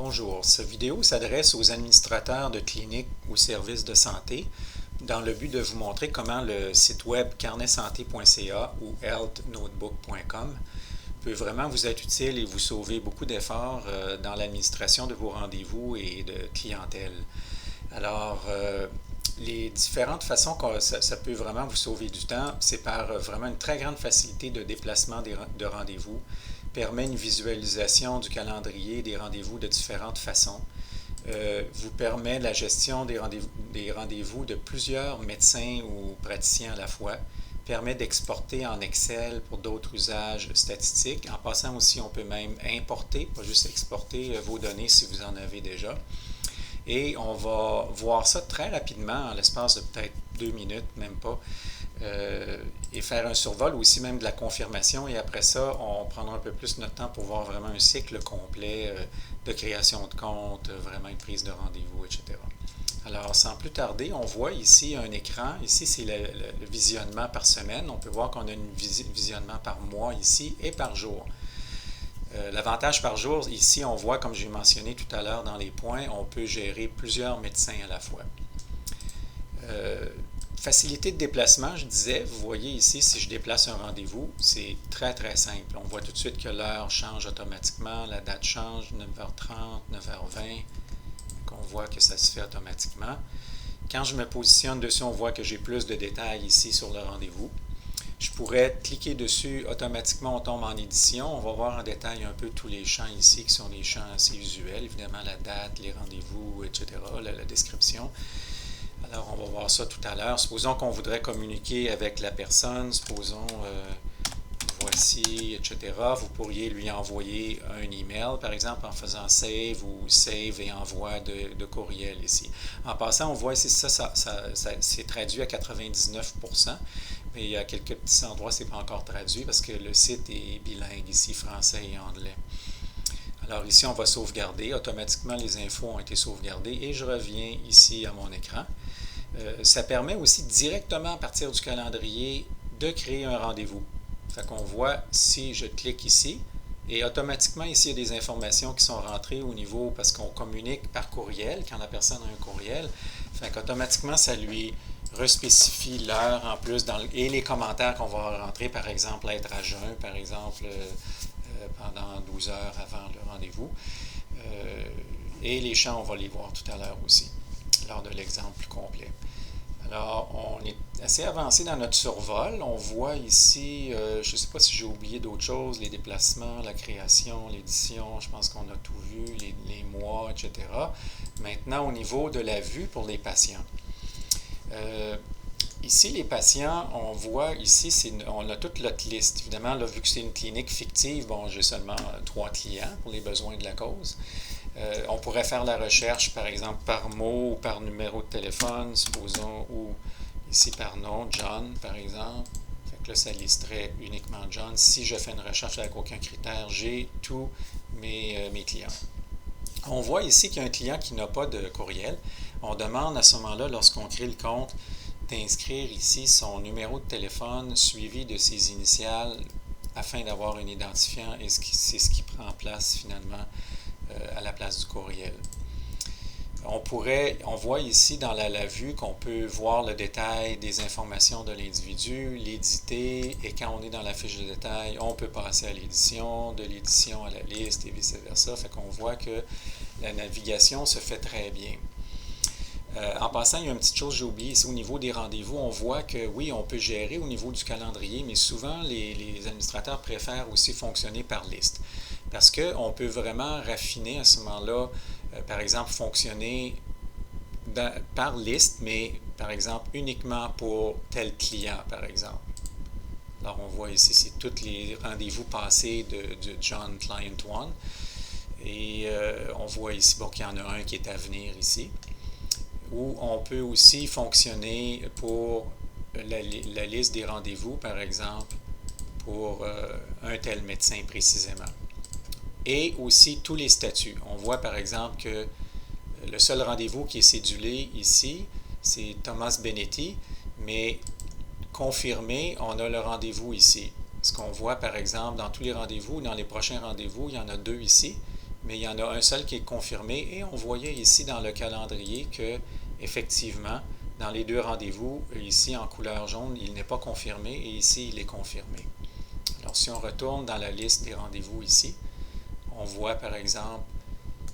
Bonjour, cette vidéo s'adresse aux administrateurs de cliniques ou services de santé dans le but de vous montrer comment le site web carnetsanté.ca ou healthnotebook.com peut vraiment vous être utile et vous sauver beaucoup d'efforts dans l'administration de vos rendez-vous et de clientèle. Alors, les différentes façons que ça peut vraiment vous sauver du temps, c'est par vraiment une très grande facilité de déplacement de rendez-vous, permet une visualisation du calendrier des rendez-vous de différentes façons, vous permet la gestion des rendez-vous de plusieurs médecins ou praticiens à la fois, permet d'exporter en Excel pour d'autres usages statistiques. En passant aussi, on peut même importer, pas juste exporter vos données si vous en avez déjà. Et on va voir ça très rapidement, en l'espace de peut-être 2 minutes, même pas, et faire un survol aussi même de la confirmation. Et après ça, on prendra un peu plus notre temps pour voir vraiment un cycle complet de création de compte, vraiment une prise de rendez-vous, etc. Alors, sans plus tarder, on voit ici un écran. Ici, c'est le visionnement par semaine. On peut voir qu'on a un visionnement par mois ici et par jour. L'avantage par jour, ici, on voit, comme j'ai mentionné tout à l'heure dans les points, on peut gérer plusieurs médecins à la fois. Facilité de déplacement, je disais, vous voyez ici, si je déplace un rendez-vous, c'est très très simple. On voit tout de suite que l'heure change automatiquement, la date change, 9h30, 9h20, on voit que ça se fait automatiquement. Quand je me positionne dessus, on voit que j'ai plus de détails ici sur le rendez-vous. Je pourrais cliquer dessus, automatiquement on tombe en édition. On va voir en détail un peu tous les champs ici qui sont des champs assez usuels, évidemment la date, les rendez-vous, etc., la description. Alors on va voir ça tout à l'heure. Supposons qu'on voudrait communiquer avec la personne, supposons voici, etc. Vous pourriez lui envoyer un email, par exemple, en faisant save ou save et envoi de courriel ici. En passant, on voit ici, ça c'est traduit à 99%. Mais il y a quelques petits endroits, ce n'est pas encore traduit parce que le site est bilingue ici, français et anglais. Alors ici, on va sauvegarder. Automatiquement, les infos ont été sauvegardées et je reviens ici à mon écran. Ça permet aussi directement à partir du calendrier de créer un rendez-vous. Fait qu'on voit si je clique ici et automatiquement ici, il y a des informations qui sont rentrées au niveau parce qu'on communique par courriel quand la personne a un courriel. Fait qu'automatiquement, ça lui respécifie l'heure en plus et les commentaires qu'on va rentrer, par exemple, être à jeun, par exemple, pendant 12 heures avant le rendez-vous. Et les champs, on va les voir tout à l'heure aussi, lors de l'exemple plus complet. Alors, on est assez avancé dans notre survol. On voit ici, je ne sais pas si j'ai oublié d'autres choses, les déplacements, la création, l'édition, je pense qu'on a tout vu, les mois, etc. Maintenant, au niveau de la vue pour les patients. Ici, les patients, on voit ici, on a toute notre liste. Évidemment, là, vu que c'est une clinique fictive, bon, j'ai seulement 3 clients pour les besoins de la cause. On pourrait faire la recherche, par exemple, par mot ou par numéro de téléphone, supposons, ou ici par nom, John, par exemple. Fait que là, ça listerait uniquement John. Si je fais une recherche avec aucun critère, j'ai tous mes clients. On voit ici qu'il y a un client qui n'a pas de courriel. On demande à ce moment-là, lorsqu'on crée le compte, d'inscrire ici son numéro de téléphone suivi de ses initiales afin d'avoir un identifiant et c'est ce qui prend place finalement à la place du courriel. On voit ici dans la vue qu'on peut voir le détail des informations de l'individu, l'éditer, et quand on est dans la fiche de détail, on peut passer à l'édition, de l'édition à la liste et vice-versa. Fait qu'on voit que la navigation se fait très bien. En passant, il y a une petite chose que j'ai oubliée ici au niveau des rendez-vous. On voit que oui, on peut gérer au niveau du calendrier, mais souvent les administrateurs préfèrent aussi fonctionner par liste. Parce qu'on peut vraiment raffiner à ce moment-là, par exemple, fonctionner par liste, mais par exemple uniquement pour tel client, par exemple. Alors on voit ici, c'est tous les rendez-vous passés de John Client 1. Et on voit ici qu'il y en a un qui est à venir ici. Ou on peut aussi fonctionner pour la liste des rendez-vous, par exemple, pour un tel médecin précisément. Et aussi tous les statuts. On voit par exemple que le seul rendez-vous qui est cédulé ici, c'est Thomas Benetti, mais confirmé, on a le rendez-vous ici. Ce qu'on voit par exemple dans tous les rendez-vous, dans les prochains rendez-vous, il y en a 2 ici, mais il y en a un seul qui est confirmé et on voyait ici dans le calendrier que effectivement, dans les deux rendez-vous, ici en couleur jaune, il n'est pas confirmé et ici il est confirmé. Alors si on retourne dans la liste des rendez-vous ici, on voit par exemple,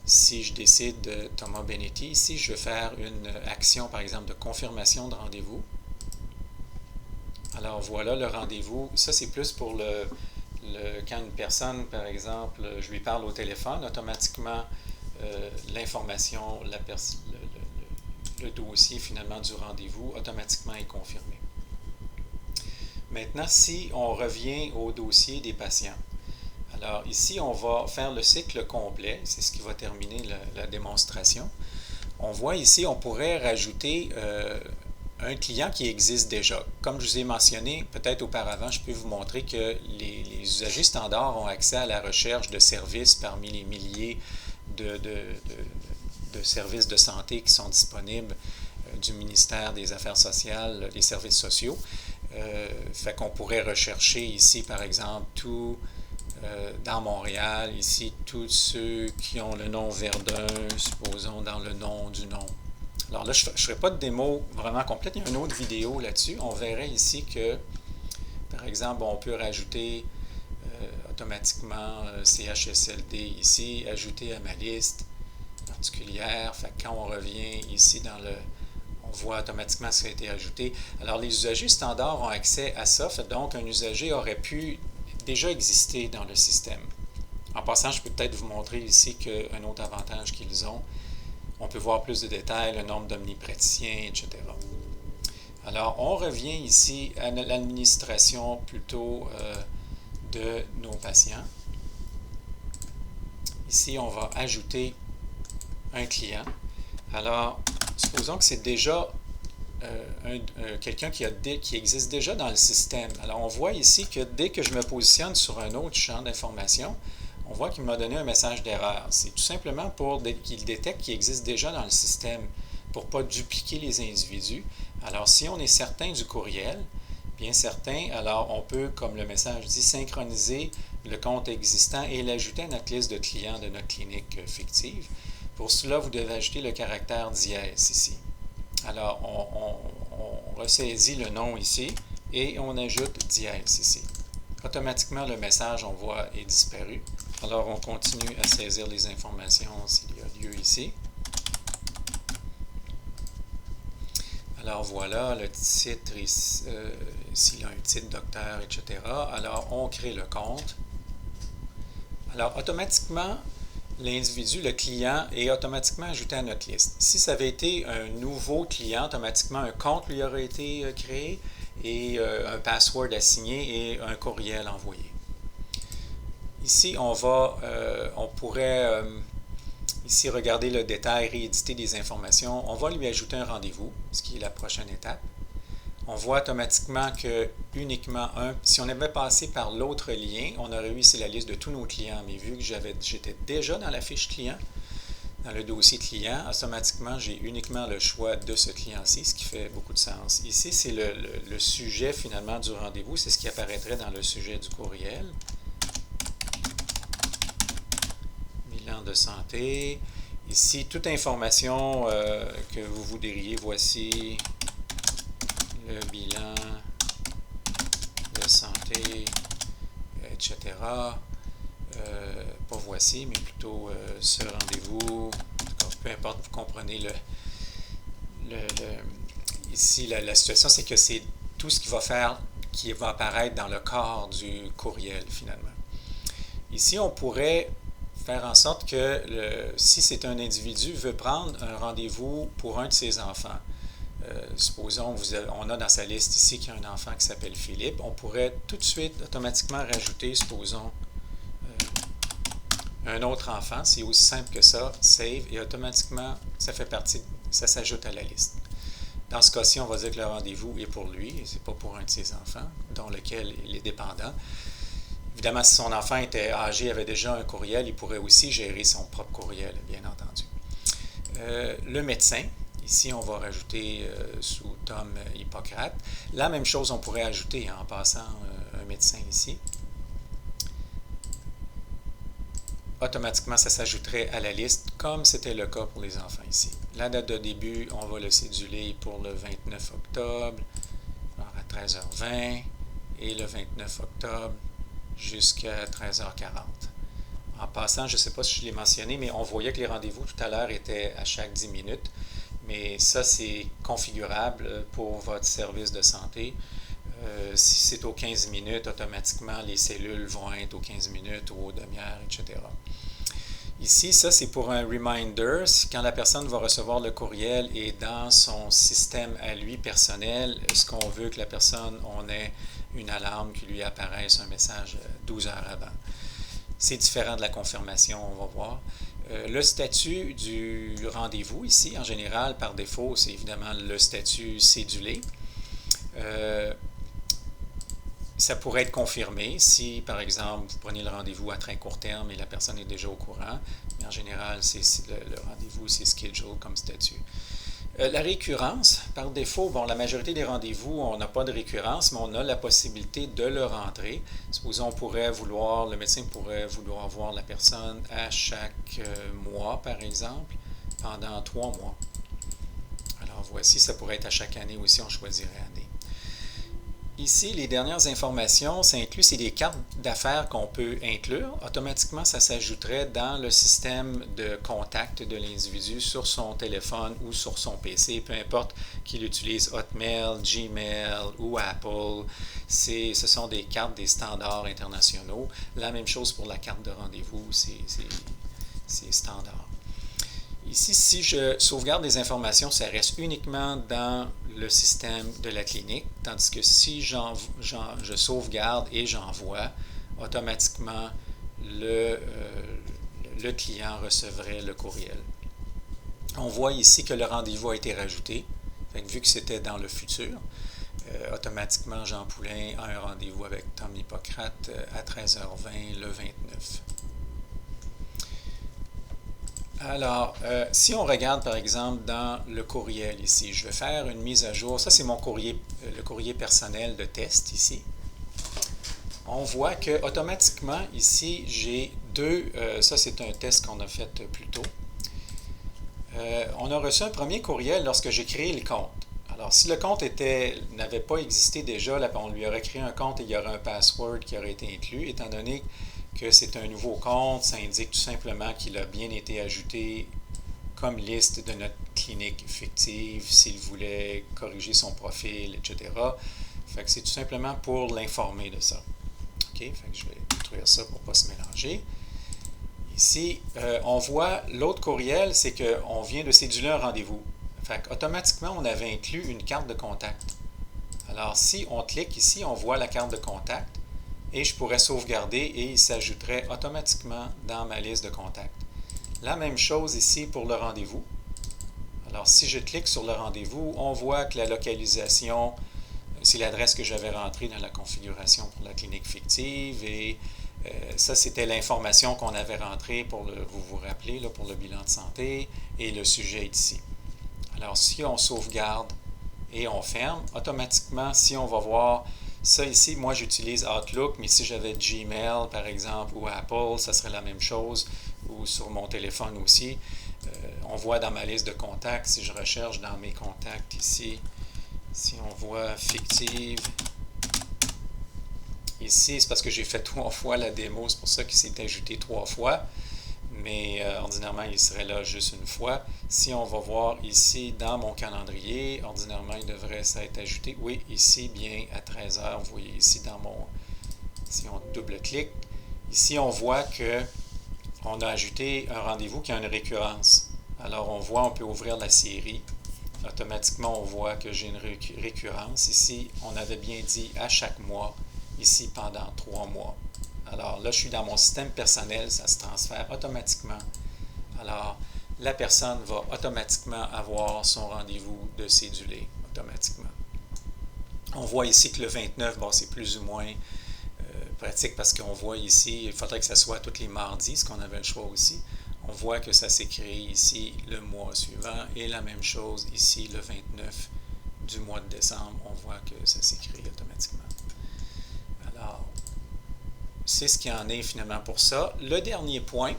si je décide de Thomas Benetti, ici je vais faire une action par exemple de confirmation de rendez-vous. Alors voilà le rendez-vous, ça c'est plus pour quand une personne par exemple, je lui parle au téléphone, automatiquement l'information, le dossier finalement du rendez-vous automatiquement est confirmé. Maintenant, si on revient au dossier des patients, alors ici, on va faire le cycle complet, c'est ce qui va terminer la démonstration. On voit ici, on pourrait rajouter un client qui existe déjà. Comme je vous ai mentionné peut-être auparavant, je peux vous montrer que les usagers standards ont accès à la recherche de services parmi les milliers de services de santé qui sont disponibles du ministère des Affaires sociales, les services sociaux. Fait qu'on pourrait rechercher ici, par exemple, dans Montréal, ici, tous ceux qui ont le nom Verdun, supposons dans le nom du nom. Alors là, je ne ferai pas de démo vraiment complète. Il y a une autre vidéo là-dessus. On verrait ici que, par exemple, on peut rajouter automatiquement CHSLD ici, ajouter à ma liste particulière. Fait que quand on revient ici on voit automatiquement ce qui a été ajouté. Alors, les usagers standards ont accès à ça. Fait donc, un usager aurait pu déjà exister dans le système. En passant, je peux peut-être vous montrer ici qu'un autre avantage qu'ils ont. On peut voir plus de détails, le nombre d'omnipraticiens, etc. Alors, on revient ici à l'administration plutôt de nos patients. Ici, on va ajouter un client. Alors, supposons que c'est déjà quelqu'un qui existe déjà dans le système. Alors, on voit ici que dès que je me positionne sur un autre champ d'information, on voit qu'il m'a donné un message d'erreur. C'est tout simplement pour qu'il détecte qu'il existe déjà dans le système, pour ne pas dupliquer les individus. Alors, si on est certain du courriel, bien certain, alors on peut, comme le message dit, synchroniser le compte existant et l'ajouter à notre liste de clients de notre clinique fictive. Pour cela, vous devez ajouter le caractère dièse ici. Alors, on ressaisit le nom ici et on ajoute dièse ici. Automatiquement, le message, on voit, est disparu. Alors, on continue à saisir les informations s'il y a lieu ici. Alors, voilà le titre, s'il y a un titre docteur, etc. Alors, on crée le compte. Alors, automatiquement, l'individu, le client, est automatiquement ajouté à notre liste. Si ça avait été un nouveau client, automatiquement, un compte lui aurait été créé et un password assigné et un courriel envoyé. Ici, on pourrait ici regarder le détail, rééditer des informations. On va lui ajouter un rendez-vous, ce qui est la prochaine étape. On voit automatiquement que uniquement si on avait passé par l'autre lien, on aurait eu ici la liste de tous nos clients. Mais vu que j'étais déjà dans la fiche client, dans le dossier client, automatiquement, j'ai uniquement le choix de ce client-ci, ce qui fait beaucoup de sens. Ici, c'est le sujet finalement du rendez-vous. C'est ce qui apparaîtrait dans le sujet du courriel. Bilan de santé. Ici, toute information que vous voudriez, voici le bilan de santé, etc. Pas voici, mais plutôt ce rendez-vous. Peu importe, vous comprenez ici la situation, c'est que c'est tout ce qui va apparaître dans le corps du courriel finalement. Ici, on pourrait faire en sorte que si c'est un individu veut prendre un rendez-vous pour un de ses enfants, supposons on a dans sa liste ici qu'il y a un enfant qui s'appelle Philippe, on pourrait tout de suite automatiquement rajouter, supposons, un autre enfant. C'est aussi simple que ça, save, et automatiquement, ça s'ajoute à la liste. Dans ce cas-ci, on va dire que le rendez-vous est pour lui, et ce n'est pas pour un de ses enfants, dont lequel il est dépendant. Évidemment, si son enfant était âgé, avait déjà un courriel, il pourrait aussi gérer son propre courriel, bien entendu. Le médecin, ici, on va rajouter sous Tom Hippocrate. La même chose, on pourrait ajouter en passant un médecin ici. automatiquement, ça s'ajouterait à la liste, comme c'était le cas pour les enfants ici. La date de début, on va le céduler pour le 29 octobre, alors à 13h20, et le 29 octobre jusqu'à 13h40. En passant, je ne sais pas si je l'ai mentionné, mais on voyait que les rendez-vous tout à l'heure étaient à chaque 10 minutes. Mais ça, c'est configurable pour votre service de santé. Si c'est aux 15 minutes, automatiquement, les cellules vont être aux 15 minutes ou aux demi-heures, etc. Ici, ça, c'est pour un reminder. Quand la personne va recevoir le courriel et dans son système à lui personnel, est-ce qu'on veut que la personne, on ait une alarme qui lui apparaisse un message 12 heures avant? C'est différent de la confirmation, on va voir. Le statut du rendez-vous ici, en général, par défaut, c'est évidemment le statut cédulé. Ça pourrait être confirmé si, par exemple, vous prenez le rendez-vous à très court terme et la personne est déjà au courant. Mais en général, le rendez-vous, c'est schedule comme statut. La récurrence, par défaut, bon, la majorité des rendez-vous, on n'a pas de récurrence, mais on a la possibilité de le rentrer. Supposons le médecin pourrait vouloir voir la personne à chaque mois, par exemple, pendant 3 mois. Alors voici, ça pourrait être à chaque année aussi, on choisirait année. Ici, les dernières informations, ça inclut, c'est des cartes d'affaires qu'on peut inclure. Automatiquement, ça s'ajouterait dans le système de contact de l'individu sur son téléphone ou sur son PC, peu importe qu'il utilise Hotmail, Gmail ou Apple. Ce sont des cartes des standards internationaux. La même chose pour la carte de rendez-vous, c'est standard. Ici, si je sauvegarde des informations, ça reste uniquement dans le système de la clinique, tandis que si je sauvegarde et j'envoie, automatiquement, le client recevrait le courriel. On voit ici que le rendez-vous a été rajouté, vu que c'était dans le futur. Automatiquement, Jean Poulain a un rendez-vous avec Tom Hippocrate à 13h20 le 29. Alors, si on regarde par exemple dans le courriel ici, je vais faire une mise à jour. Ça, c'est mon courrier, le courrier personnel de test ici. On voit que automatiquement ici, j'ai ça c'est un test qu'on a fait plus tôt. On a reçu un premier courriel lorsque j'ai créé le compte. Alors, si le compte n'avait pas existé déjà, là, on lui aurait créé un compte et il y aurait un password qui aurait été inclus, étant donné que c'est un nouveau compte, ça indique tout simplement qu'il a bien été ajouté comme liste de notre clinique fictive, s'il voulait corriger son profil, etc. Fait que c'est tout simplement pour l'informer de ça. OK? Fait que je vais détruire ça pour ne pas se mélanger. Ici, on voit l'autre courriel, c'est qu'on vient de céduler un rendez-vous. Fait qu'automatiquement, on avait inclus une carte de contact. Alors, si on clique ici, on voit la carte de contact et je pourrais sauvegarder et il s'ajouterait automatiquement dans ma liste de contacts. La même chose ici pour le rendez-vous. Alors, si je clique sur le rendez-vous, on voit que la localisation, c'est l'adresse que j'avais rentrée dans la configuration pour la clinique fictive et ça, c'était l'information qu'on avait rentrée pour vous vous rappelez, là, pour le bilan de santé et le sujet est ici. Alors, si on sauvegarde et on ferme, automatiquement, si on va voir ça ici, moi j'utilise Outlook, mais si j'avais Gmail par exemple ou Apple, ça serait la même chose, ou sur mon téléphone aussi. On voit dans ma liste de contacts, si je recherche dans mes contacts ici, si on voit fictive, ici c'est parce que j'ai fait 3 fois la démo, c'est pour ça qu'il s'est ajouté 3 fois. Mais ordinairement, il serait là juste une fois. Si on va voir ici dans mon calendrier, ordinairement, il devrait s'être ajouté. Oui, ici, bien à 13h, vous voyez ici dans si on double-clique, ici on voit que on a ajouté un rendez-vous qui a une récurrence. Alors on voit, on peut ouvrir la série. Automatiquement, on voit que j'ai une récurrence. Ici, on avait bien dit à chaque mois, ici pendant 3 mois. Alors là, je suis dans mon système personnel, ça se transfère automatiquement. Alors, la personne va automatiquement avoir son rendez-vous de cédulé, automatiquement. On voit ici que le 29, bon, c'est plus ou moins pratique parce qu'on voit ici, il faudrait que ça soit tous les mardis, ce qu'on avait le choix aussi. On voit que ça s'est créé ici le mois suivant et la même chose ici le 29 du mois de décembre, on voit que ça s'est créé automatiquement. Alors, c'est ce qu'il y en est finalement pour ça. Le dernier point,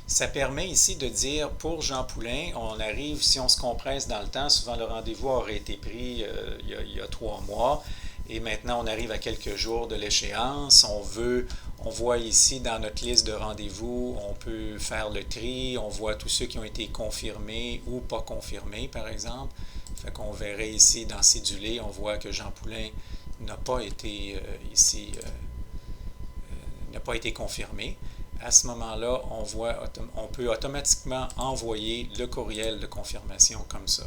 Ça permet ici de dire, pour Jean Poulain, on arrive, si on se compresse dans le temps, souvent le rendez-vous aurait été pris il y a 3 mois, et maintenant on arrive à quelques jours de l'échéance. On voit ici dans notre liste de rendez-vous, on peut faire le tri, on voit tous ceux qui ont été confirmés ou pas confirmés, par exemple. Fait qu'on verrait ici dans cédulé, on voit que Jean Poulain n'a pas été ici, n'a pas été confirmé. À ce moment-là, on peut automatiquement envoyer le courriel de confirmation comme ça.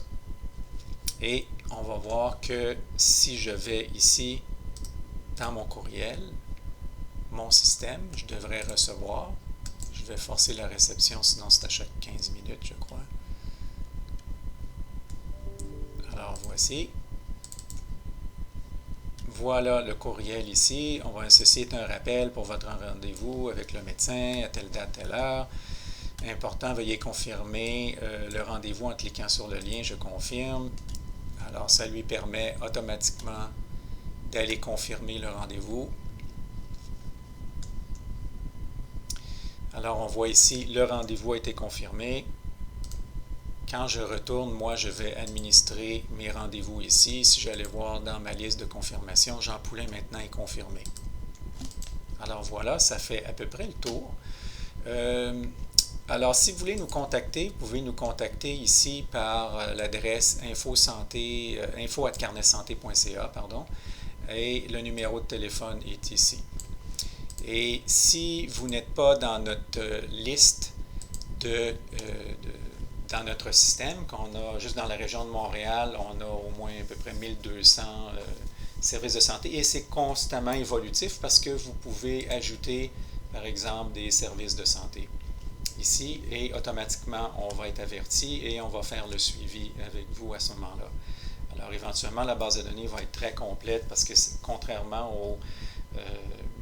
Et on va voir que si je vais ici dans mon courriel, mon système, je devrais recevoir. Je vais forcer la réception, sinon c'est à chaque 15 minutes, je crois. Alors voici. Voilà le courriel ici. Ceci est un rappel pour votre rendez-vous avec le médecin à telle date, telle heure. Important, veuillez confirmer le rendez-vous en cliquant sur le lien « Je confirme ». Alors, ça lui permet automatiquement d'aller confirmer le rendez-vous. Alors, on voit ici, le rendez-vous a été confirmé. Quand je retourne, moi, je vais administrer mes rendez-vous ici. Si j'allais voir dans ma liste de confirmation, Jean Poulain maintenant est confirmé. Alors voilà, ça fait à peu près le tour. Alors, si vous voulez nous contacter, vous pouvez nous contacter ici par l'adresse info@carnetsanté.ca, et le numéro de téléphone est ici. Et si vous n'êtes pas dans notre liste dans notre système, qu'on a juste dans la région de Montréal, on a au moins à peu près 1200 services de santé, et c'est constamment évolutif parce que vous pouvez ajouter, par exemple, des services de santé ici, et automatiquement, on va être averti et on va faire le suivi avec vous à ce moment-là. Alors, éventuellement, la base de données va être très complète parce que, contrairement au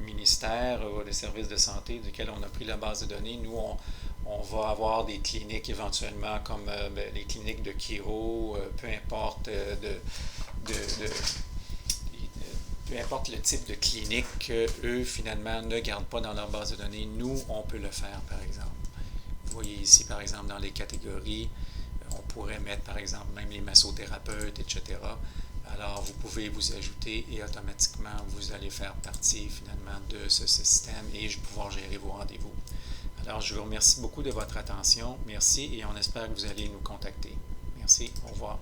ministère ou des services de santé duquel on a pris la base de données, nous, on va avoir des cliniques éventuellement comme les cliniques de chiro, peu importe peu importe le type de clinique qu'eux, finalement, ne gardent pas dans leur base de données. Nous, on peut le faire, par exemple. Vous voyez ici, par exemple, dans les catégories, on pourrait mettre, par exemple, même les massothérapeutes, etc. Alors, vous pouvez vous ajouter et automatiquement, vous allez faire partie, finalement, de ce système et je vais pouvoir gérer vos rendez-vous. Alors, je vous remercie beaucoup de votre attention. Merci et on espère que vous allez nous contacter. Merci. Au revoir.